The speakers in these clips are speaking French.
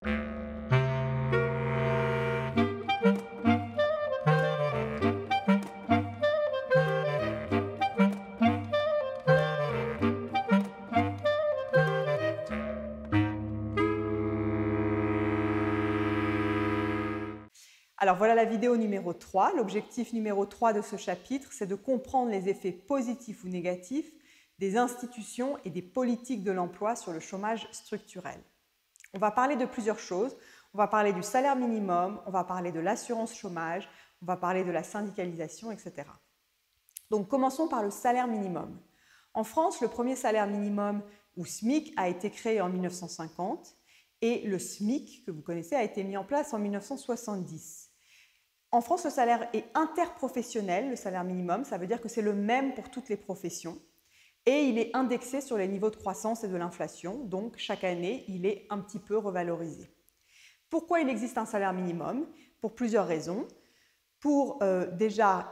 Alors voilà la vidéo numéro 3. L'objectif numéro 3 de ce chapitre, c'est de comprendre les effets positifs ou négatifs des institutions et des politiques de l'emploi sur le chômage structurel. On va parler de plusieurs choses. On va parler du salaire minimum, on va parler de l'assurance chômage, on va parler de la syndicalisation, etc. Donc commençons par le salaire minimum. En France, le premier salaire minimum, ou SMIC, a été créé en 1950 et le SMIC, que vous connaissez, a été mis en place en 1970. En France, le salaire est interprofessionnel, le salaire minimum, ça veut dire que c'est le même pour toutes les professions et il est indexé sur les niveaux de croissance et de l'inflation, donc chaque année, il est un petit peu revalorisé. Pourquoi il existe un salaire minimum? Pour plusieurs raisons. Pour déjà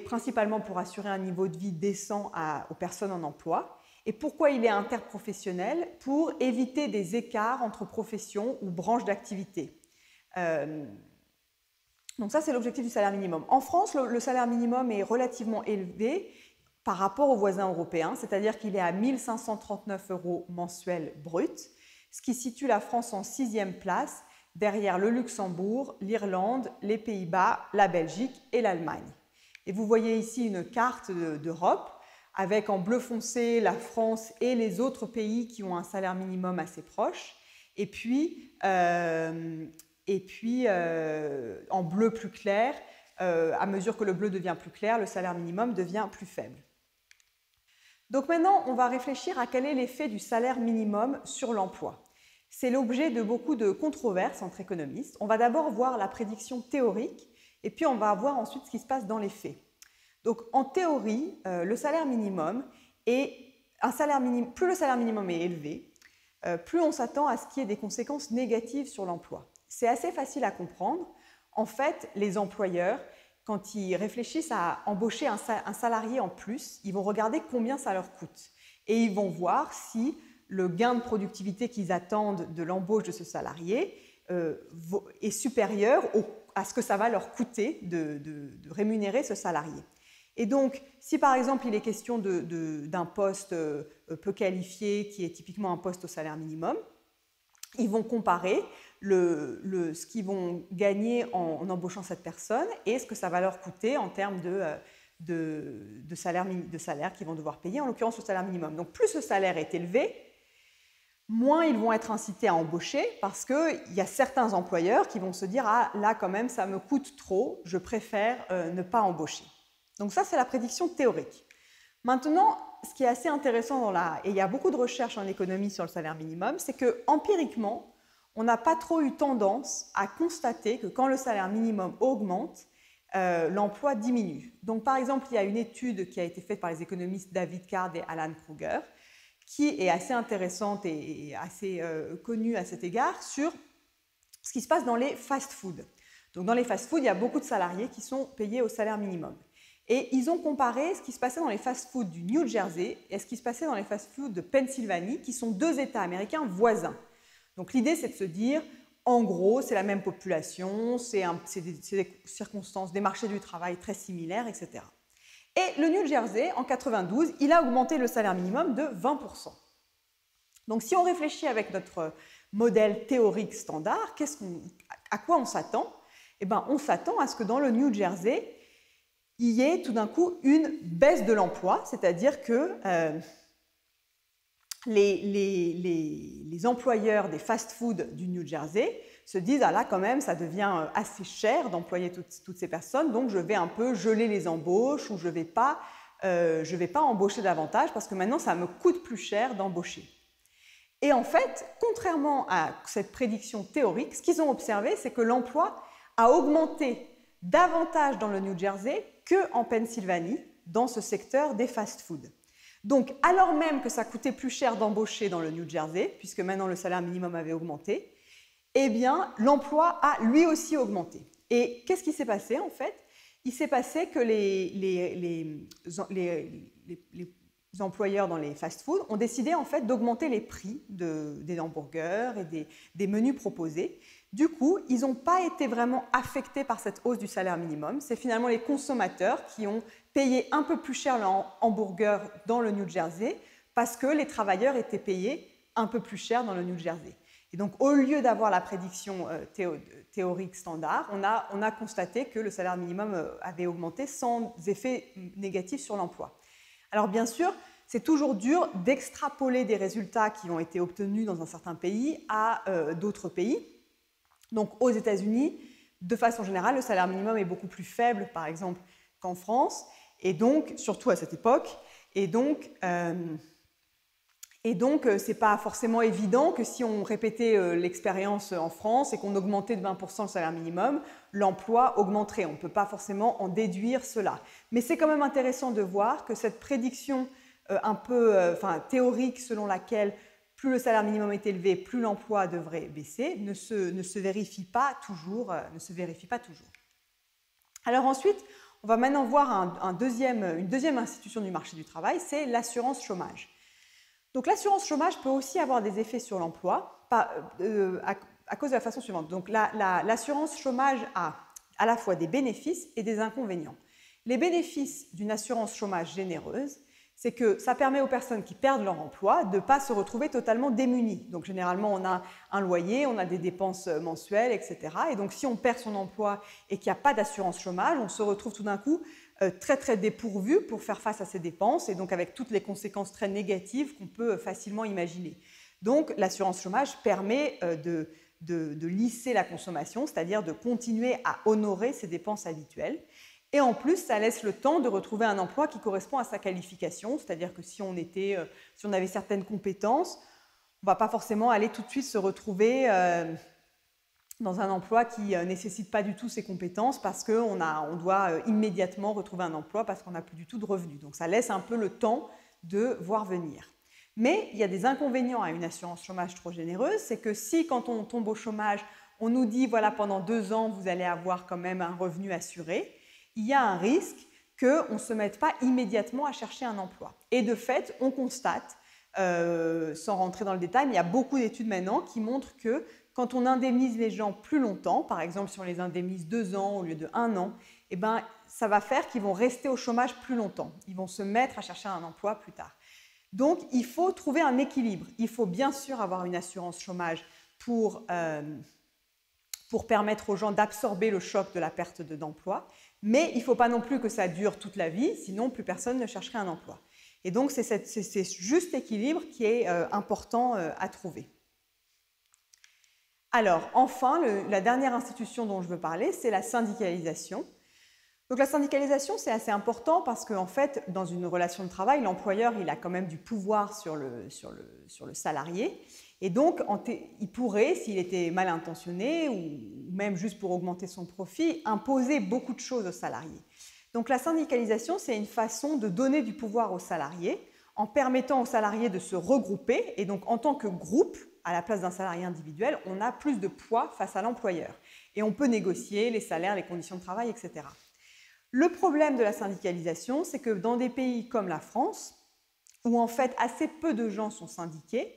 principalement pour assurer un niveau de vie décent aux personnes en emploi. Et pourquoi il est interprofessionnel? Pour éviter des écarts entre professions ou branches d'activité. Donc ça, c'est l'objectif du salaire minimum. En France, le salaire minimum est relativement élevé par rapport aux voisins européens, c'est-à-dire qu'il est à 1 539 € mensuels bruts, ce qui situe la France en 6e place, derrière le Luxembourg, l'Irlande, les Pays-Bas, la Belgique et l'Allemagne. Et vous voyez ici une carte d'Europe avec en bleu foncé la France et les autres pays qui ont un salaire minimum assez proche. Et puis en bleu plus clair, à mesure que le bleu devient plus clair, le salaire minimum devient plus faible. Donc maintenant, on va réfléchir à quel est l'effet du salaire minimum sur l'emploi. C'est l'objet de beaucoup de controverses entre économistes. On va d'abord voir la prédiction théorique et puis on va voir ensuite ce qui se passe dans les faits. Donc en théorie, le salaire minimum plus le salaire minimum est élevé, plus on s'attend à ce qu'il y ait des conséquences négatives sur l'emploi. C'est assez facile à comprendre. En fait, les employeurs, quand ils réfléchissent à embaucher un salarié en plus, ils vont regarder combien ça leur coûte et ils vont voir si le gain de productivité qu'ils attendent de l'embauche de ce salarié est supérieur à ce que ça va leur coûter de rémunérer ce salarié. Et donc, si par exemple il est question d'un poste peu qualifié qui est typiquement un poste au salaire minimum, ils vont comparer ce qu'ils vont gagner en embauchant cette personne et ce que ça va leur coûter en termes de salaire qu'ils vont devoir payer, en l'occurrence le salaire minimum. Donc plus le salaire est élevé, moins ils vont être incités à embaucher parce qu'il y a certains employeurs qui vont se dire « Ah, là quand même, ça me coûte trop, je préfère ne pas embaucher ». Donc ça, c'est la prédiction théorique. Maintenant, ce qui est assez intéressant et il y a beaucoup de recherches en économie sur le salaire minimum, c'est que empiriquement, on n'a pas trop eu tendance à constater que quand le salaire minimum augmente, l'emploi diminue. Donc par exemple, il y a une étude qui a été faite par les économistes David Card et Alan Kruger, qui est assez intéressante et assez connue à cet égard sur ce qui se passe dans les fast-foods. Donc dans les fast-foods, il y a beaucoup de salariés qui sont payés au salaire minimum. Et ils ont comparé ce qui se passait dans les fast-foods du New Jersey et ce qui se passait dans les fast-foods de Pennsylvanie, qui sont deux États américains voisins. Donc l'idée, c'est de se dire, en gros, c'est la même population, c'est des circonstances, des marchés du travail très similaires, etc. Et le New Jersey, en 1992, il a augmenté le salaire minimum de 20%. Donc si on réfléchit avec notre modèle théorique standard, à quoi on s'attend? Eh bien, on s'attend à ce que dans le New Jersey, il y ait tout d'un coup une baisse de l'emploi, c'est-à-dire que les employeurs des fast-foods du New Jersey se disent « Ah là, quand même, ça devient assez cher d'employer toutes ces personnes, donc je vais un peu geler les embauches ou je ne vais pas embaucher davantage parce que maintenant, ça me coûte plus cher d'embaucher. » Et en fait, contrairement à cette prédiction théorique, ce qu'ils ont observé, c'est que l'emploi a augmenté davantage dans le New Jersey qu'en Pennsylvanie, dans ce secteur des fast-foods. Donc, alors même que ça coûtait plus cher d'embaucher dans le New Jersey, puisque maintenant le salaire minimum avait augmenté, eh bien, l'emploi a lui aussi augmenté. Et qu'est-ce qui s'est passé en fait? Il s'est passé que les employeurs dans les fast-foods ont décidé en fait d'augmenter les prix des hamburgers et des menus proposés. Du coup, ils n'ont pas été vraiment affectés par cette hausse du salaire minimum. C'est finalement les consommateurs qui ont payé un peu plus cher leur hamburger dans le New Jersey parce que les travailleurs étaient payés un peu plus cher dans le New Jersey. Et donc, au lieu d'avoir la prédiction théorique standard, on a constaté que le salaire minimum avait augmenté sans effet négatif sur l'emploi. Alors, bien sûr, c'est toujours dur d'extrapoler des résultats qui ont été obtenus dans un certain pays à d'autres pays. Donc, aux États-Unis, de façon générale, le salaire minimum est beaucoup plus faible, par exemple, qu'en France, et donc, surtout à cette époque, et donc, ce n'est pas forcément évident que si on répétait l'expérience en France et qu'on augmentait de 20% le salaire minimum, l'emploi augmenterait. On ne peut pas forcément en déduire cela. Mais c'est quand même intéressant de voir que cette prédiction un peu théorique selon laquelle plus le salaire minimum est élevé, plus l'emploi devrait baisser, ne se vérifie pas toujours. Alors ensuite, on va maintenant voir une deuxième institution du marché du travail, c'est l'assurance chômage. Donc l'assurance chômage peut aussi avoir des effets sur l'emploi à cause de la façon suivante. Donc l'assurance chômage a à la fois des bénéfices et des inconvénients. Les bénéfices d'une assurance chômage généreuse, c'est que ça permet aux personnes qui perdent leur emploi de ne pas se retrouver totalement démunies. Donc généralement, on a un loyer, on a des dépenses mensuelles, etc. Et donc si on perd son emploi et qu'il n'y a pas d'assurance chômage, on se retrouve tout d'un coup très très dépourvu pour faire face à ces dépenses et donc avec toutes les conséquences très négatives qu'on peut facilement imaginer. Donc l'assurance chômage permet de lisser la consommation, c'est-à-dire de continuer à honorer ses dépenses habituelles. Et en plus, ça laisse le temps de retrouver un emploi qui correspond à sa qualification, c'est-à-dire que si on avait certaines compétences, on ne va pas forcément aller tout de suite se retrouver dans un emploi qui ne nécessite pas du tout ces compétences parce qu'on doit immédiatement retrouver un emploi parce qu'on n'a plus du tout de revenus. Donc ça laisse un peu le temps de voir venir. Mais il y a des inconvénients à une assurance chômage trop généreuse, c'est que si quand on tombe au chômage, on nous dit voilà pendant 2 ans vous allez avoir quand même un revenu assuré, il y a un risque qu'on ne se mette pas immédiatement à chercher un emploi. Et de fait, on constate, sans rentrer dans le détail, mais il y a beaucoup d'études maintenant qui montrent que quand on indemnise les gens plus longtemps, par exemple si on les indemnise 2 ans au lieu de 1 an, eh ben, ça va faire qu'ils vont rester au chômage plus longtemps. Ils vont se mettre à chercher un emploi plus tard. Donc, il faut trouver un équilibre. Il faut bien sûr avoir une assurance chômage pour permettre aux gens d'absorber le choc de la perte d'emploi, mais il ne faut pas non plus que ça dure toute la vie, sinon plus personne ne chercherait un emploi. Et donc, c'est ce juste équilibre qui est important à trouver. Alors, enfin, la dernière institution dont je veux parler, c'est la syndicalisation. Donc la syndicalisation, c'est assez important parce qu'en fait, dans une relation de travail, l'employeur, il a quand même du pouvoir sur le salarié. Et donc, il pourrait, s'il était mal intentionné ou même juste pour augmenter son profit, imposer beaucoup de choses aux salariés. Donc la syndicalisation, c'est une façon de donner du pouvoir aux salariés en permettant aux salariés de se regrouper. Et donc, en tant que groupe, à la place d'un salarié individuel, on a plus de poids face à l'employeur. Et on peut négocier les salaires, les conditions de travail, etc. Le problème de la syndicalisation, c'est que dans des pays comme la France, où en fait assez peu de gens sont syndiqués,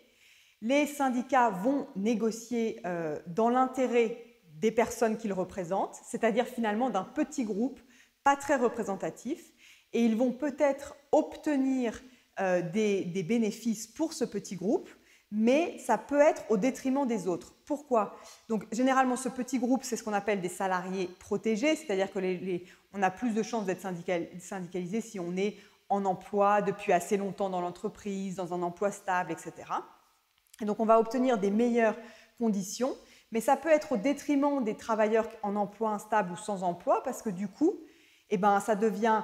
les syndicats vont négocier dans l'intérêt des personnes qu'ils représentent, c'est-à-dire finalement d'un petit groupe pas très représentatif, et ils vont peut-être obtenir des bénéfices pour ce petit groupe, mais ça peut être au détriment des autres. Pourquoi? Donc, généralement, ce petit groupe, c'est ce qu'on appelle des salariés protégés, c'est-à-dire qu'on a plus de chances d'être syndicalisé si on est en emploi depuis assez longtemps dans l'entreprise, dans un emploi stable, etc. Et donc, on va obtenir des meilleures conditions, mais ça peut être au détriment des travailleurs en emploi instable ou sans emploi, parce que du coup, eh ben, ça devient...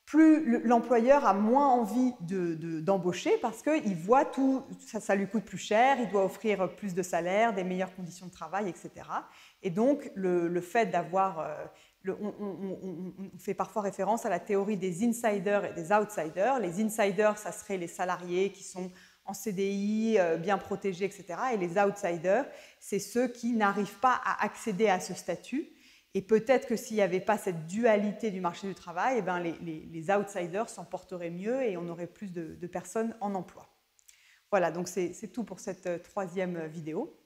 plus l'employeur a moins envie d'embaucher parce qu'il voit tout, ça lui coûte plus cher, il doit offrir plus de salaire, des meilleures conditions de travail, etc. Et donc, le fait d'avoir... on fait parfois référence à la théorie des insiders et des outsiders. Les insiders, ça serait les salariés qui sont en CDI, bien protégés, etc. Et les outsiders, c'est ceux qui n'arrivent pas à accéder à ce statut Et peut-être que s'il n'y avait pas cette dualité du marché du travail, eh ben les outsiders s'en porteraient mieux et on aurait plus de personnes en emploi. Voilà, donc c'est tout pour cette troisième vidéo.